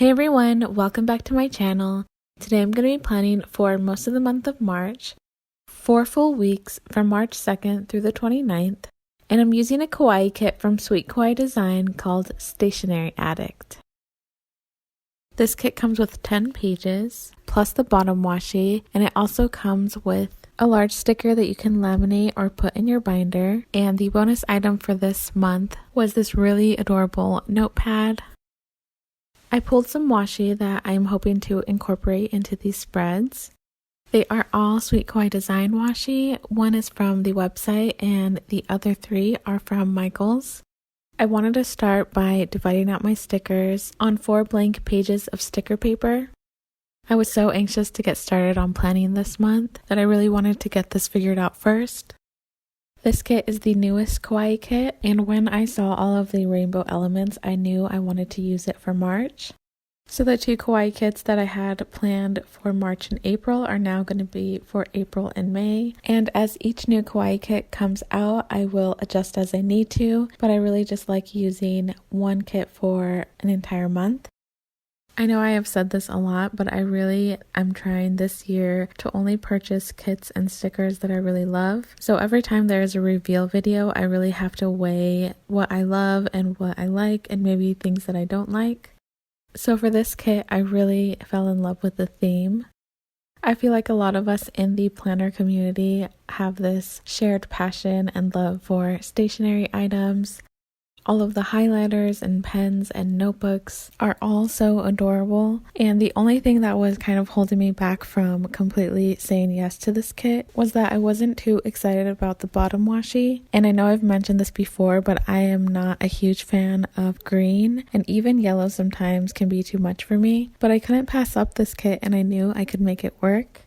Hey everyone, welcome back to my channel. Today I'm going to be planning for most of the month of March, 4 full weeks from March 2nd through the 29th, and I'm using a kawaii kit from Sweet Kawaii Design called Stationery Addict. This kit comes with 10 pages, plus the bottom washi, and it also comes with a large sticker that you can laminate or put in your binder, and the bonus item for this month was this really adorable notepad. I pulled some washi that I'm hoping to incorporate into these spreads. They are all Sweet Kawaii Design washi. One is from the website and the other 3 are from Michael's. I wanted to start by dividing out my stickers on 4 blank pages of sticker paper. I was so anxious to get started on planning this month that I really wanted to get this figured out first. This kit is the newest kawaii kit, and when I saw all of the rainbow elements, I knew I wanted to use it for March. So the 2 kawaii kits that I had planned for March and April are now going to be for April and May. And as each new kawaii kit comes out, I will adjust as I need to, but I really just like using one kit for an entire month. I know I have said this a lot, but I really am trying this year to only purchase kits and stickers that I really love. So every time there is a reveal video, I really have to weigh what I love and what I like and maybe things that I don't like. So for this kit, I really fell in love with the theme. I feel like a lot of us in the planner community have this shared passion and love for stationery items. All of the highlighters and pens and notebooks are all so adorable, and the only thing that was kind of holding me back from completely saying yes to this kit was that I wasn't too excited about the bottom washi. And I know I've mentioned this before, but I am not a huge fan of green, and even yellow sometimes can be too much for me, but I couldn't pass up this kit and I knew I could make it work.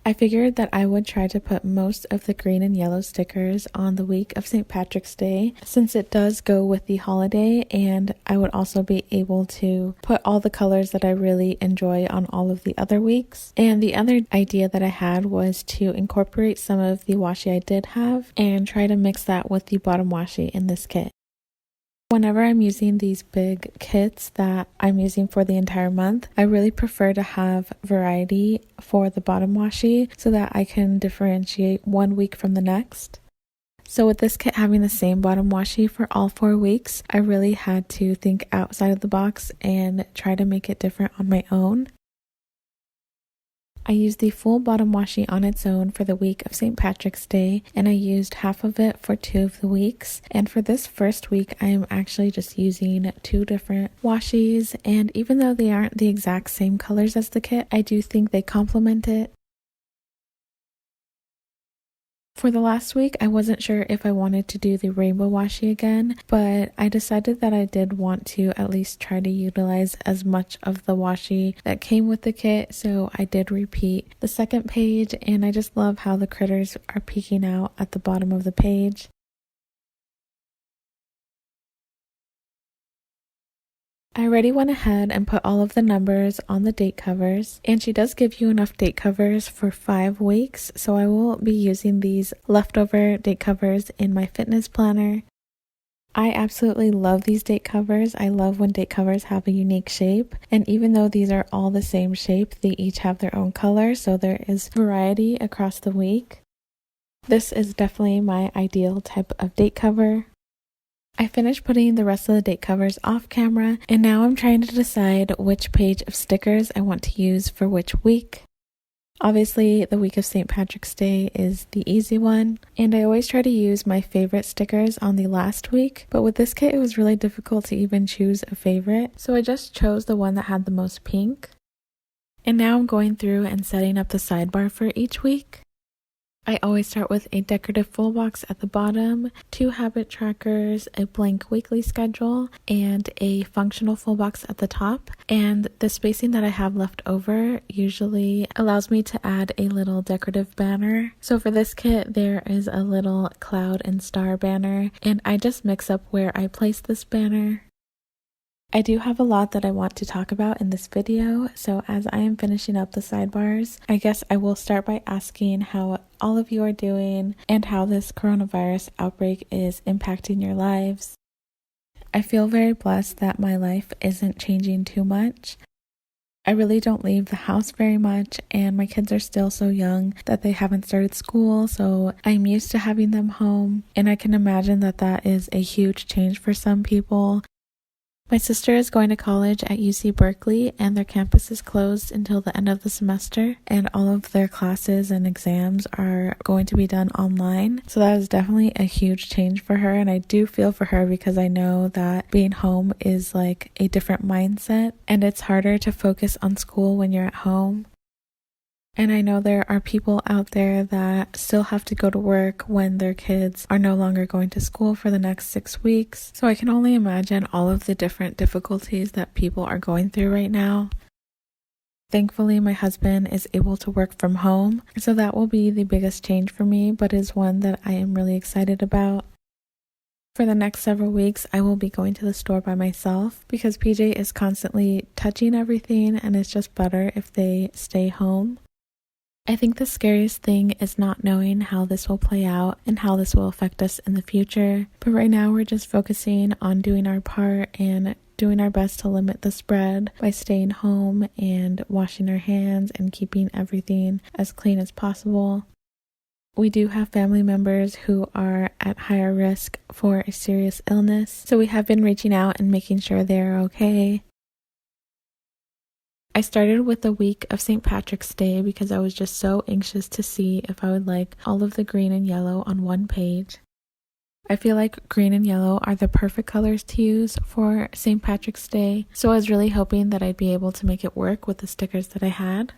I figured that I would try to put most of the green and yellow stickers on the week of St. Patrick's Day, since it does go with the holiday, and I would also be able to put all the colors that I really enjoy on all of the other weeks. And the other idea that I had was to incorporate some of the washi I did have and try to mix that with the bottom washi in this kit. Whenever I'm using these big kits that I'm using for the entire month, I really prefer to have variety for the bottom washi so that I can differentiate one week from the next. So with this kit having the same bottom washi for all 4 weeks, I really had to think outside of the box and try to make it different on my own. I used the full bottom washi on its own for the week of St. Patrick's Day, and I used half of it for 2 of the weeks. And for this first week, I am actually just using 2 different washis, and even though they aren't the exact same colors as the kit, I do think they complement it. For the last week, I wasn't sure if I wanted to do the rainbow washi again, but I decided that I did want to at least try to utilize as much of the washi that came with the kit, so I did repeat the second page, and I just love how the critters are peeking out at the bottom of the page. I already went ahead and put all of the numbers on the date covers, and she does give you enough date covers for 5 weeks, so I will be using these leftover date covers in my fitness planner. I absolutely love these date covers. I love when date covers have a unique shape, and even though these are all the same shape, they each have their own color, so there is variety across the week. This is definitely my ideal type of date cover. I finished putting the rest of the date covers off camera, and now I'm trying to decide which page of stickers I want to use for which week. Obviously, the week of St. Patrick's Day is the easy one, and I always try to use my favorite stickers on the last week, but with this kit it was really difficult to even choose a favorite, so I just chose the one that had the most pink. And now I'm going through and setting up the sidebar for each week. I always start with a decorative full box at the bottom, 2 habit trackers, a blank weekly schedule, and a functional full box at the top. And the spacing that I have left over usually allows me to add a little decorative banner. So for this kit, there is a little cloud and star banner, and I just mix up where I place this banner. I do have a lot that I want to talk about in this video, so as I am finishing up the sidebars, I guess I will start by asking how all of you are doing and how this coronavirus outbreak is impacting your lives. I feel very blessed that my life isn't changing too much. I really don't leave the house very much, and my kids are still so young that they haven't started school, so I'm used to having them home, and I can imagine that that is a huge change for some people. My sister is going to college at UC Berkeley, and their campus is closed until the end of the semester, and all of their classes and exams are going to be done online. So that is definitely a huge change for her, and I do feel for her because I know that being home is like a different mindset, and it's harder to focus on school when you're at home. And I know there are people out there that still have to go to work when their kids are no longer going to school for the next 6 weeks. So I can only imagine all of the different difficulties that people are going through right now. Thankfully, my husband is able to work from home, so that will be the biggest change for me, but is one that I am really excited about. For the next several weeks, I will be going to the store by myself because PJ is constantly touching everything, and it's just better if they stay home. I think the scariest thing is not knowing how this will play out and how this will affect us in the future. But right now we're just focusing on doing our part and doing our best to limit the spread by staying home and washing our hands and keeping everything as clean as possible. We do have family members who are at higher risk for a serious illness, so we have been reaching out and making sure they're okay. I started with the week of St. Patrick's Day because I was just so anxious to see if I would like all of the green and yellow on one page. I feel like green and yellow are the perfect colors to use for St. Patrick's Day, so I was really hoping that I'd be able to make it work with the stickers that I had.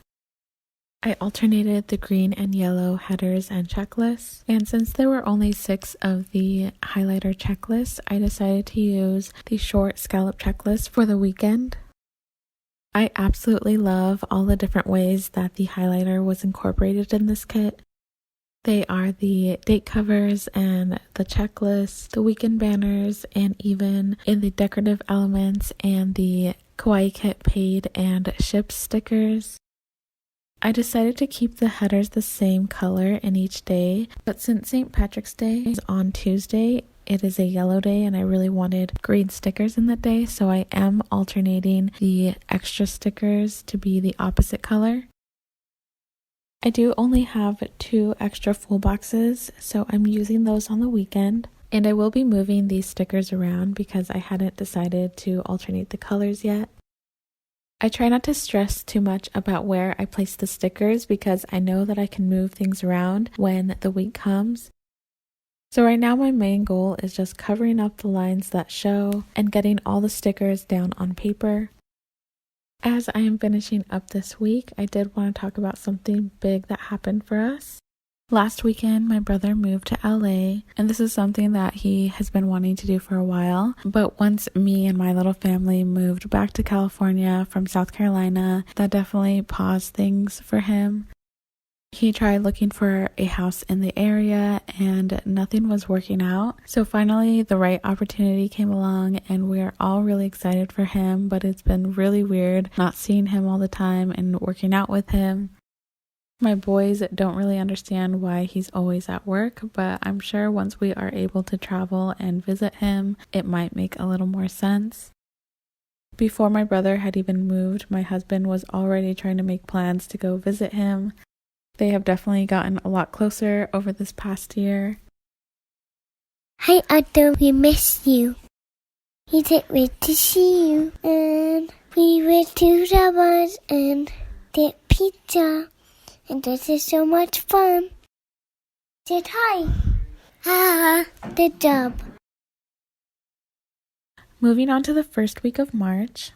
I alternated the green and yellow headers and checklists, and since there were only 6 of the highlighter checklists, I decided to use the short scallop checklist for the weekend. I absolutely love all the different ways that the highlighter was incorporated in this kit. They are the date covers and the checklist, the weekend banners, and even in the decorative elements and the Kawaii Kit paid and shipped stickers. I decided to keep the headers the same color in each day, but since St. Patrick's Day is on Tuesday, it is a yellow day and I really wanted green stickers in that day, so I am alternating the extra stickers to be the opposite color. I do only have 2 extra full boxes, so I'm using those on the weekend, and I will be moving these stickers around because I hadn't decided to alternate the colors yet. I try not to stress too much about where I place the stickers because I know that I can move things around when the week comes. So right now my main goal is just covering up the lines that show and getting all the stickers down on paper. As I am finishing up this week, I did want to talk about something big that happened for us. Last weekend, my brother moved to LA, and this is something that he has been wanting to do for a while. But once me and my little family moved back to California from South Carolina, that definitely paused things for him. He tried looking for a house in the area and nothing was working out. So finally the right opportunity came along and we're all really excited for him, but it's been really weird not seeing him all the time and working out with him. My boys don't really understand why he's always at work, but I'm sure once we are able to travel and visit him, it might make a little more sense. Before my brother had even moved, my husband was already trying to make plans to go visit him. They have definitely gotten a lot closer over this past year. Hi, Otto, we miss you. We can't wait to see you. And we went to Starbucks and did pizza. And this is so much fun. Say hi. Ah, good job. Moving on to the first week of March,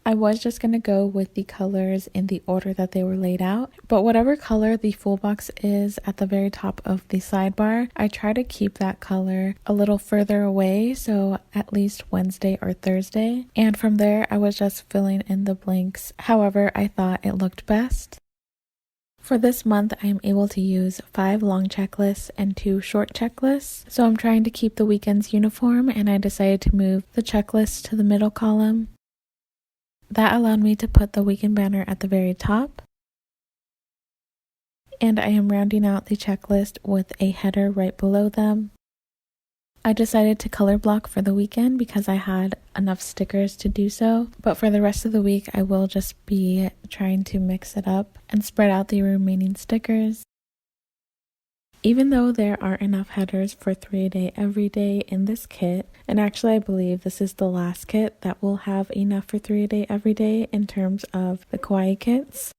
I was just going to go with the colors in the order that they were laid out, but whatever color the full box is at the very top of the sidebar, I try to keep that color a little further away, so at least Wednesday or Thursday, and from there I was just filling in the blanks however I thought it looked best. For this month, I am able to use 5 long checklists and 2 short checklists, so I'm trying to keep the weekends uniform, and I decided to move the checklist to the middle column. That allowed me to put the weekend banner at the very top. And I am rounding out the checklist with a header right below them. I decided to color block for the weekend because I had enough stickers to do so, but for the rest of the week I will just be trying to mix it up and spread out the remaining stickers. Even though there aren't enough headers for 3-a-day everyday in this kit, and actually I believe this is the last kit that will have enough for 3-a-day everyday in terms of the kawaii kits,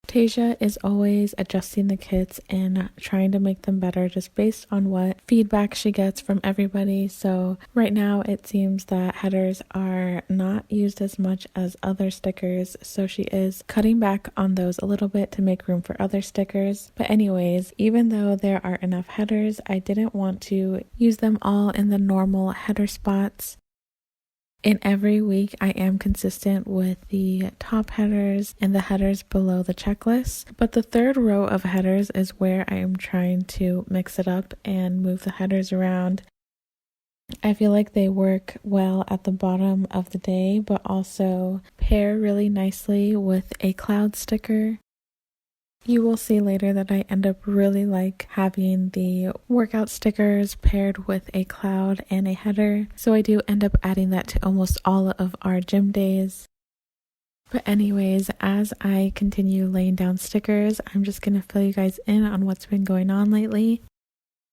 Tasia is always adjusting the kits and trying to make them better just based on what feedback she gets from everybody. So right now it seems that headers are not used as much as other stickers, so she is cutting back on those a little bit to make room for other stickers. But anyways, even though there are enough headers, I didn't want to use them all in the normal header spots. In every week, I am consistent with the top headers and the headers below the checklist, but the third row of headers is where I am trying to mix it up and move the headers around. I feel like they work well at the bottom of the day, but also pair really nicely with a cloud sticker. You will see later that I end up really like having the workout stickers paired with a cloud and a header, so I do end up adding that to almost all of our gym days. But anyways, as I continue laying down stickers, I'm just going to fill you guys in on what's been going on lately.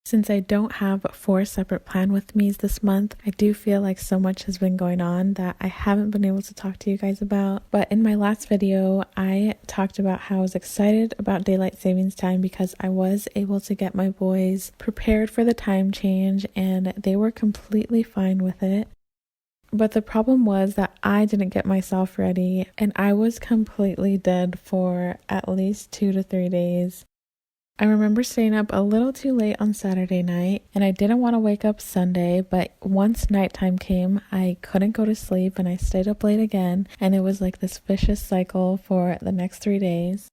Since I don't have 4 separate plan with me's this month, I do feel like so much has been going on that I haven't been able to talk to you guys about. But in my last video, I talked about how I was excited about daylight savings time because I was able to get my boys prepared for the time change and they were completely fine with it. But the problem was that I didn't get myself ready and I was completely dead for at least 2 to 3 days. I remember staying up a little too late on Saturday night and I didn't want to wake up Sunday, but once nighttime came, I couldn't go to sleep and I stayed up late again, and it was like this vicious cycle for the next 3 days.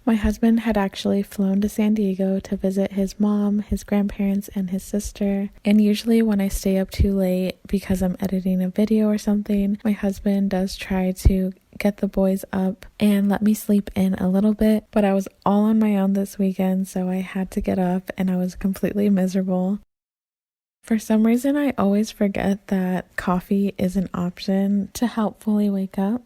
My husband had actually flown to San Diego to visit his mom, his grandparents, and his sister. And usually when I stay up too late because I'm editing a video or something, my husband does try to get the boys up and let me sleep in a little bit. But I was all on my own this weekend, so I had to get up and I was completely miserable. For some reason, I always forget that coffee is an option to help fully wake up.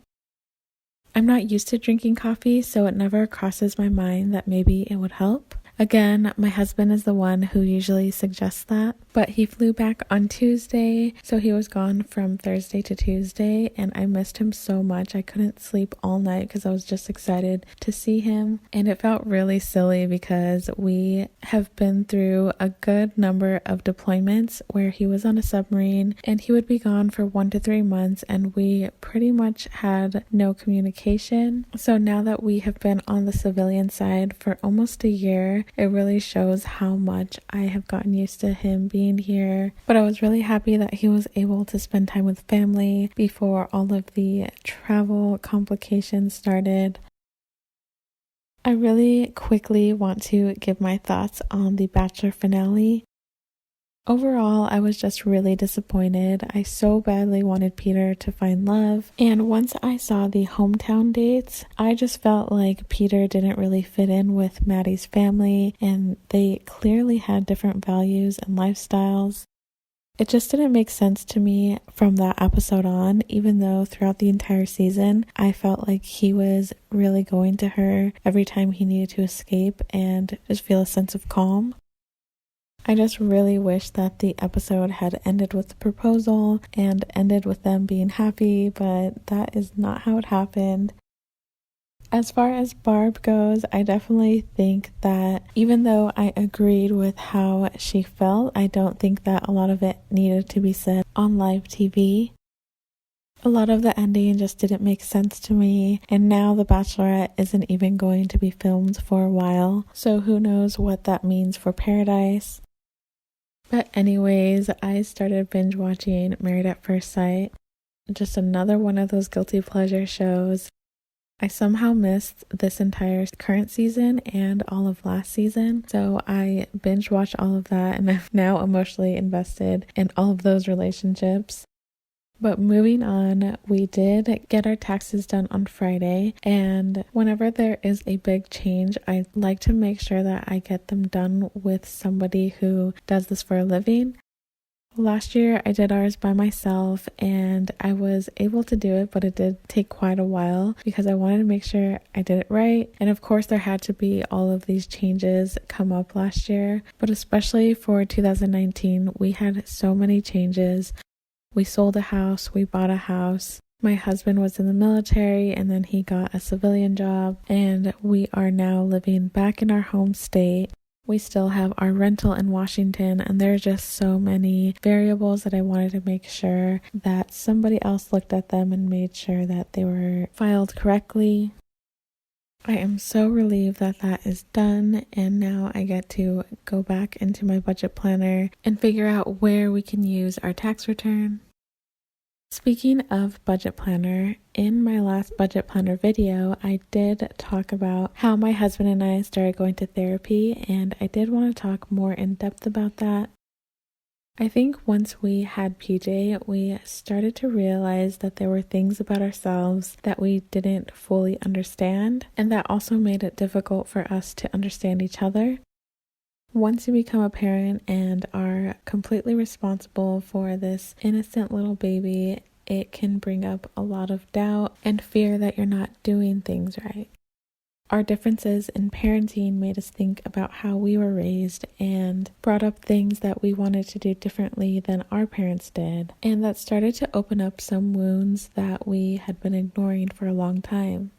I'm not used to drinking coffee, so it never crosses my mind that maybe it would help. Again, my husband is the one who usually suggests that, but he flew back on Tuesday, so he was gone from Thursday to Tuesday, and I missed him so much. I couldn't sleep all night because I was just excited to see him, and it felt really silly because we have been through a good number of deployments where he was on a submarine, and he would be gone for 1 to 3 months, and we pretty much had no communication. So now that we have been on the civilian side for almost a year, it really shows how much I have gotten used to him being here. But I was really happy that he was able to spend time with family before all of the travel complications started. I really quickly want to give my thoughts on the Bachelor finale. Overall, I was just really disappointed. I so badly wanted Peter to find love, and once I saw the hometown dates, I just felt like Peter didn't really fit in with Maddie's family, and they clearly had different values and lifestyles. It just didn't make sense to me from that episode on, even though throughout the entire season, I felt like he was really going to her every time he needed to escape and just feel a sense of calm. I just really wish that the episode had ended with the proposal and ended with them being happy, but that is not how it happened. As far as Barb goes, I definitely think that even though I agreed with how she felt, I don't think that a lot of it needed to be said on live TV. A lot of the ending just didn't make sense to me, and now The Bachelorette isn't even going to be filmed for a while, so who knows what that means for Paradise. But anyways, I started binge watching Married at First Sight. Just another one of those guilty pleasure shows. I somehow missed this entire current season and all of last season, so I binge watched all of that and I'm now emotionally invested in all of those relationships. But moving on, we did get our taxes done on Friday, and whenever there is a big change, I like to make sure that I get them done with somebody who does this for a living. Last year I did ours by myself and I was able to do it, but it did take quite a while because I wanted to make sure I did it right. And of course there had to be all of these changes come up last year, but especially for 2019, we had so many changes. We sold a house, we bought a house. My husband was in the military and then he got a civilian job, and we are now living back in our home state. We still have our rental in Washington, and there are just so many variables that I wanted to make sure that somebody else looked at them and made sure that they were filed correctly. I am so relieved that that is done, and now I get to go back into my budget planner and figure out where we can use our tax return. Speaking of budget planner, in my last budget planner video, I did talk about how my husband and I started going to therapy, and I did want to talk more in depth about that. I think once we had PJ, we started to realize that there were things about ourselves that we didn't fully understand, and that also made it difficult for us to understand each other. Once you become a parent and are completely responsible for this innocent little baby, it can bring up a lot of doubt and fear that you're not doing things right. Our differences in parenting made us think about how we were raised and brought up things that we wanted to do differently than our parents did, and that started to open up some wounds that we had been ignoring for a long time.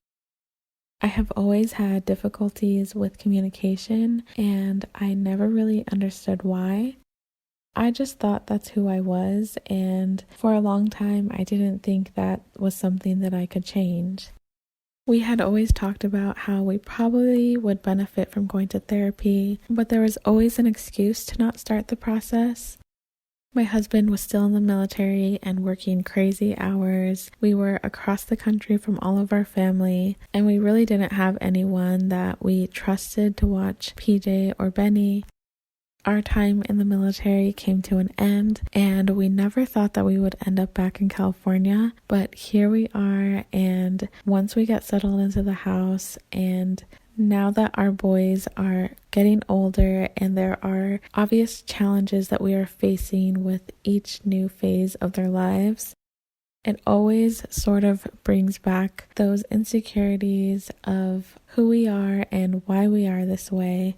I have always had difficulties with communication, and I never really understood why. I just thought that's who I was, and for a long time I didn't think that was something that I could change. We had always talked about how we probably would benefit from going to therapy, but there was always an excuse to not start the process. My husband was still in the military and working crazy hours. We were across the country from all of our family, and we really didn't have anyone that we trusted to watch PJ or Benny. Our time in the military came to an end, and we never thought that we would end up back in California, but here we are. And once we get settled into the house, and now that our boys are getting older and there are obvious challenges that we are facing with each new phase of their lives, it always sort of brings back those insecurities of who we are and why we are this way.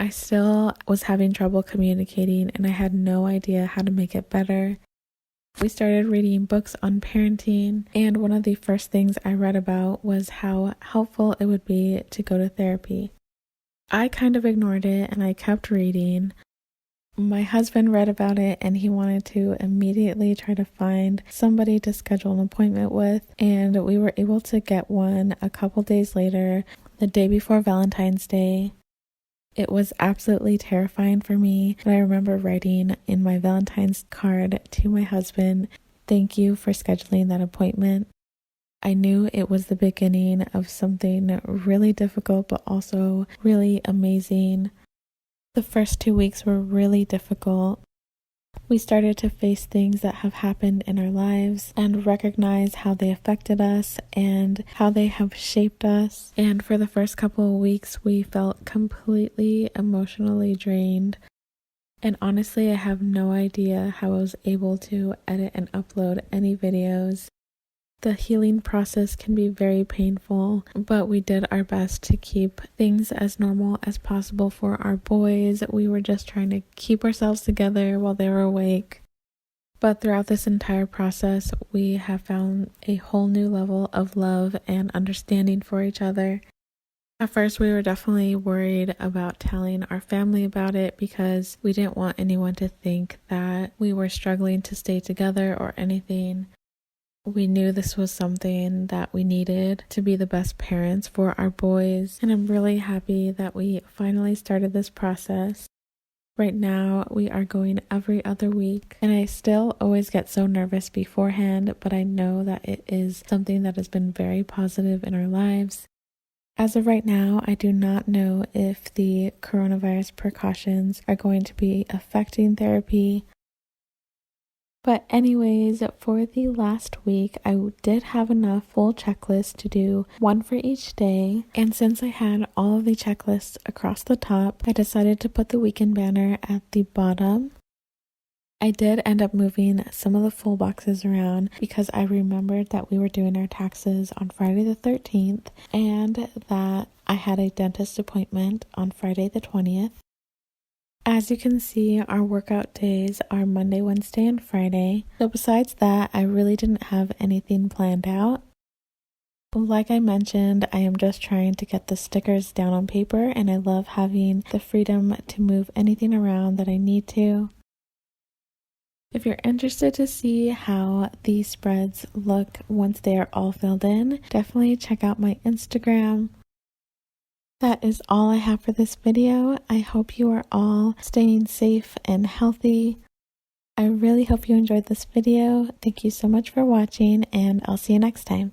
I still was having trouble communicating, and I had no idea how to make it better. We started reading books on parenting, and one of the first things I read about was how helpful it would be to go to therapy. I kind of ignored it and I kept reading. My husband read about it and he wanted to immediately try to find somebody to schedule an appointment with, and we were able to get one a couple days later, the day before Valentine's Day. It was absolutely terrifying for me, but I remember writing in my Valentine's card to my husband, "Thank you for scheduling that appointment." I knew it was the beginning of something really difficult, but also really amazing. The first 2 weeks were really difficult. We started to face things that have happened in our lives and recognize how they affected us and how they have shaped us. And for the first couple of weeks, we felt completely emotionally drained. And honestly, I have no idea how I was able to edit and upload any videos. The healing process can be very painful, but we did our best to keep things as normal as possible for our boys. We were just trying to keep ourselves together while they were awake. But throughout this entire process, we have found a whole new level of love and understanding for each other. At first, we were definitely worried about telling our family about it because we didn't want anyone to think that we were struggling to stay together or anything. We knew this was something that we needed to be the best parents for our boys, and I'm really happy that we finally started this process. Right now, we are going every other week, and I still always get so nervous beforehand, but I know that it is something that has been very positive in our lives. As of right now, I do not know if the coronavirus precautions are going to be affecting therapy. But anyways, for the last week, I did have enough full checklists to do one for each day. And since I had all of the checklists across the top, I decided to put the weekend banner at the bottom. I did end up moving some of the full boxes around because I remembered that we were doing our taxes on Friday the 13th and that I had a dentist appointment on Friday the 20th. As you can see, our workout days are Monday, Wednesday, and Friday. So besides that, I really didn't have anything planned out. Like I mentioned, I am just trying to get the stickers down on paper, and I love having the freedom to move anything around that I need to. If you're interested to see how these spreads look once they are all filled in, definitely check out my Instagram. That is all I have for this video. I hope you are all staying safe and healthy. I really hope you enjoyed this video. Thank you so much for watching, and I'll see you next time.